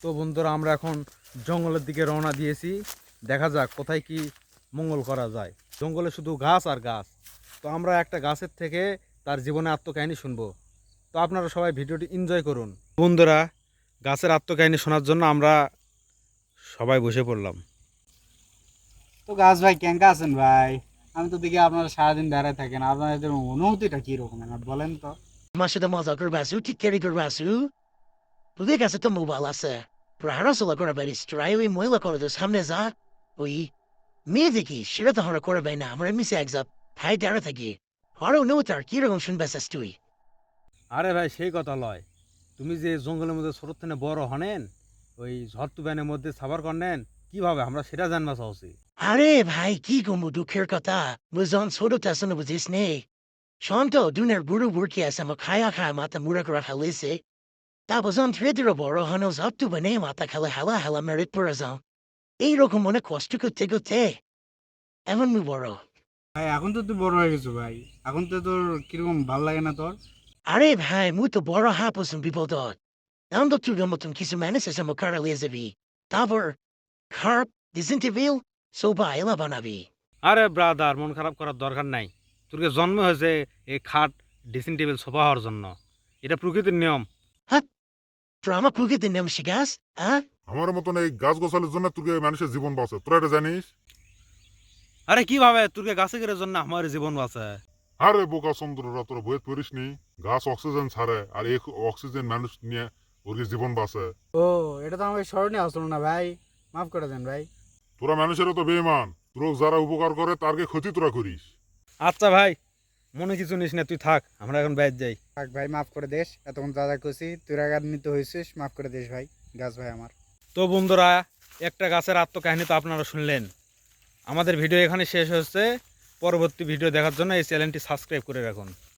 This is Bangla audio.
তো বন্ধুরা, আমরা এখন জঙ্গলের দিকে রওনা দিয়েছি। দেখা যাক কোথায় কি মঙ্গল করা যায়। জঙ্গলে শুধু গাছ আর গাছ। তো আমরা একটা গাছের থেকে তার জীবনে আত্মকাহিনী শুনবো। তো আপনারা সবাই ভিডিওটি এনজয় করুন। বন্ধুরা, গাছের আত্মকাহিনী শোনার জন্য আমরা সবাই বসে পড়লাম। তো গাছ ভাই কেঙ্কা আছেন ভাই? আমি তো দেখি আপনারা সারাদিন দাঁড়ায় থাকেন, আপনাদের অনুভূতিটা কি রকম আমার বলেন তো। Masih ada mazal kerbasu, tikeri kerbasu. Budi kasi to mobile asa. Prahara sola kora bari straiwi moila kora dos hamne za. Oi. Mediki, shira to hara kora baina, amra mi sagza. Hai dara thagi. Haro no tar kira gong shun basas tui. আরে ভাই, সেই কথা লয়। তুমি যে জঙ্গলের মধ্যে ছোট থেকে বড় হনেন, ওই ঝড় তুফানের মধ্যে সাবার করেন কিভাবে, আমরা সেটা জানবা চাচ্ছি। Are bhai ki gomu du kirkata. Muzon sodo tasana buzis ne. Shanto duner buru burki asa makaya kaya mata murakara halise. Tapos tredero boro hanos up to bane mata kala hala hala merit purazon. এইরকম মনে কষ্ট করতে করতে এমন মু বড়। ভাই এখন তো তুই বড় হয়ে গেছো ভাই, এখন তো তোর কিরকম ভাল লাগে না তোর? আরে ভাই মু তো বড় হাপসন বিপদত এখন তো তুই মতন কিছু মানুষ আছে আমার কারা লিয়ে যাবি তারপর খারাপ ডিসেন্টিভিল সোবা এলা বানাবি। আরে ব্রাদার, মন খারাপ করার দরকার নাই। তোকে জন্ম হয়েছে এই খাট ড্রেসিং টেবিল সোফা হওয়ার জন্য। এটা প্রকৃতির নিয়ম। হ্যাঁ তোর আমার প্রকৃতির নাম শিখাস হ্যাঁ? আমার মতন এই গাছ গোছালির জন্য তুই মানুষের জীবন বাঁচে, তোরা এটা জানিস? আরে কিভাবে তোকে গাছে গেলে জন্য আমার জীবন বাঁচে? আরে বোকা চন্দ্ররা, তোরা বইয়ে পড়িস নি? গাছ অক্সিজেন ছাড়ে আর এই অক্সিজেন মানুষ নিয়ে ওর জীবন বাঁচে। ও, এটা তো আমাকে স্মরণীয় আসলো না ভাই, মাফ করে দেন ভাই। তোরা মানুষেরও তো বেইমান, তোর যারা উপকার করে তারকে ক্ষতি তোরা করিস। আচ্ছা ভাই, মনে কিছু নিস না, তুই থাক, আমরা এখন বাইরে যাই। থাক ভাই, মাফ করে দেশ, এতক্ষণ যা যা করছি তুই রাগান্বিত হয়েছিস, মাফ করে দেশ ভাই। গাছ ভাই আমার। তো বন্ধুরা, একটা গাছের আত্মকাহিনী তো আপনারা শুনলেন। আমাদের ভিডিও এখানে শেষ হচ্ছে। পরবর্তী ভিডিও দেখার জন্য এই চ্যানেলটি সাবস্ক্রাইব করে রাখুন।